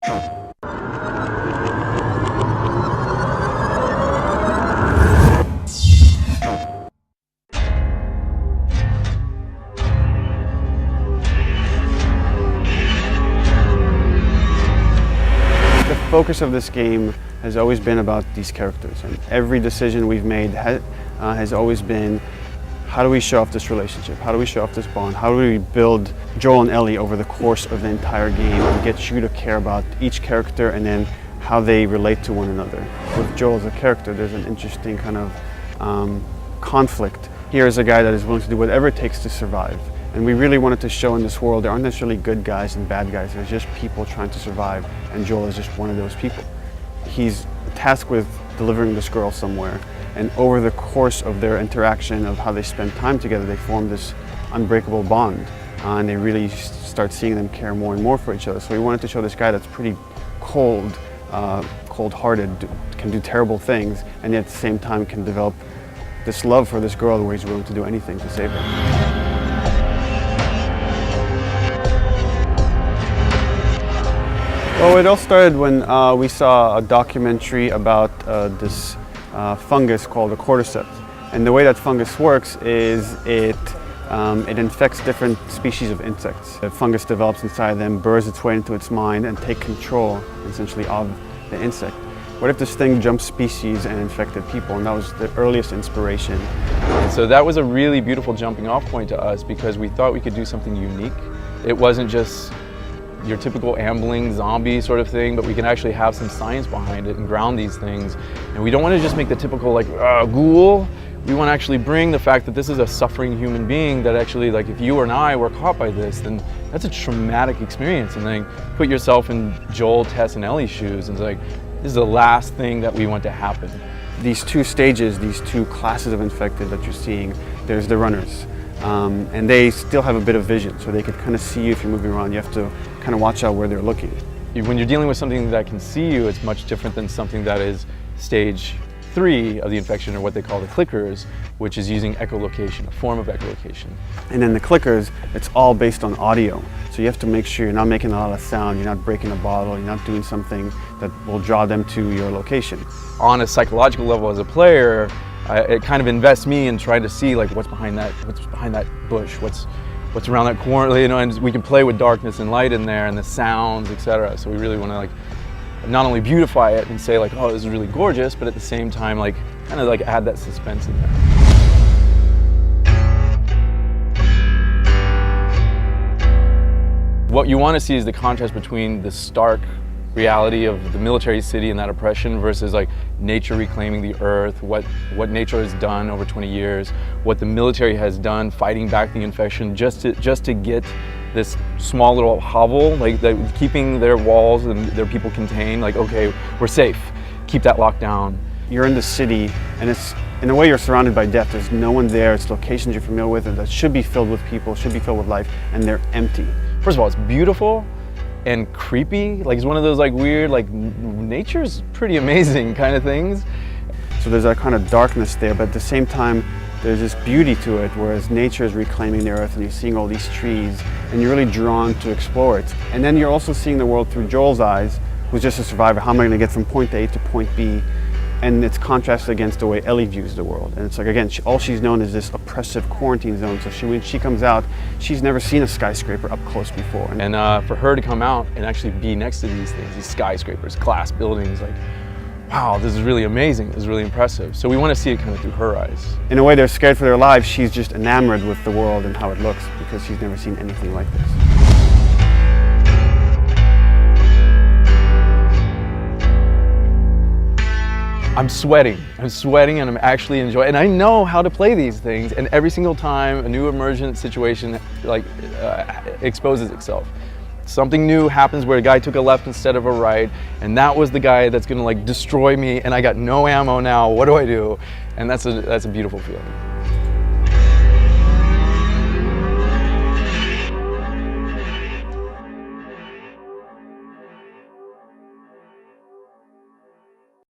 The focus of this game has always been about these characters, and every decision we've made has always been, how do we show off this relationship? How do we show off this bond? How do we build Joel and Ellie over the course of the entire game and get you to care about each character and then how they relate to one another? With Joel as a character, there's an interesting kind of conflict. Here is a guy that is willing to do whatever it takes to survive. And we really wanted to show in this world there aren't necessarily good guys and bad guys. There's just people trying to survive, and Joel is just one of those people. He's tasked with delivering this girl somewhere, and over the course of their interaction, of how they spend time together, they form this unbreakable bond, and they really start seeing them care more and more for each other. So we wanted to show this guy that's pretty cold, cold-hearted, can do terrible things, and yet at the same time can develop this love for this girl where he's willing to do anything to save her. Well, it all started when we saw a documentary about this fungus called a cordyceps. And the way that fungus works is it infects different species of insects. The fungus develops inside them, burrows its way into its mind, and take control, essentially, of the insect. What if this thing jumped species and infected people? And that was the earliest inspiration. And so that was a really beautiful jumping off point to us, because we thought we could do something unique. It wasn't just your typical ambling zombie sort of thing, but we can actually have some science behind it and ground these things. And we don't want to just make the typical ghoul. We want to actually bring the fact that this is a suffering human being, that actually, like, if you and I were caught by this, then that's a traumatic experience. And then put yourself in Joel, Tess, and Ellie's shoes, and it's like, this is the last thing that we want to happen. These two stages, these two classes of infected that you're seeing, there's the runners. And they still have a bit of vision, so they can kind of see you if you're moving around. You have to kind of watch out where they're looking. When you're dealing with something that can see you, it's much different than something that is stage 3 of the infection, or what they call the clickers, which is using echolocation, a form of echolocation. And then the clickers, it's all based on audio. So you have to make sure you're not making a lot of sound, you're not breaking a bottle, you're not doing something that will draw them to your location. On a psychological level as a player, it kind of invests me in trying to see, like, what's behind that bush, what's around that corner, you know, and we can play with darkness and light in there and the sounds, etc. So we really want to, like, not only beautify it and say, like, oh, this is really gorgeous, but at the same time, like, kind of like add that suspense in there. What you want to see is the contrast between the stark reality of the military city and that oppression versus, like, nature reclaiming the earth, what nature has done over 20 years, what the military has done fighting back the infection just to get this small little hovel, like, keeping their walls and their people contained, like, okay, we're safe, keep that locked down. You're in the city, and it's, in a way, you're surrounded by death. There's no one there. It's locations you're familiar with and that should be filled with people, should be filled with life, and they're empty. First of all, it's beautiful and creepy. Like, it's one of those, like, weird, like, nature's pretty amazing kind of things. So there's that kind of darkness there, but at the same time, there's this beauty to it, whereas nature is reclaiming the earth and you're seeing all these trees and you're really drawn to explore it. And then you're also seeing the world through Joel's eyes, who's just a survivor. How am I going to get from point A to point B? And it's contrasted against the way Ellie views the world. And it's like, again, all she's known is this oppressive quarantine zone. So when she comes out, she's never seen a skyscraper up close before. And for her to come out and actually be next to these things, these skyscrapers, glass buildings, like, wow, this is really amazing, this is really impressive. So we want to see it kind of through her eyes. In a way, they're scared for their lives. She's just enamored with the world and how it looks because she's never seen anything like this. I'm sweating and I'm actually enjoying, and I know how to play these things, and every single time a new emergent situation exposes itself. Something new happens where a guy took a left instead of a right, and that was the guy that's gonna, like, destroy me, and I got no ammo now, what do I do? And that's a beautiful feeling.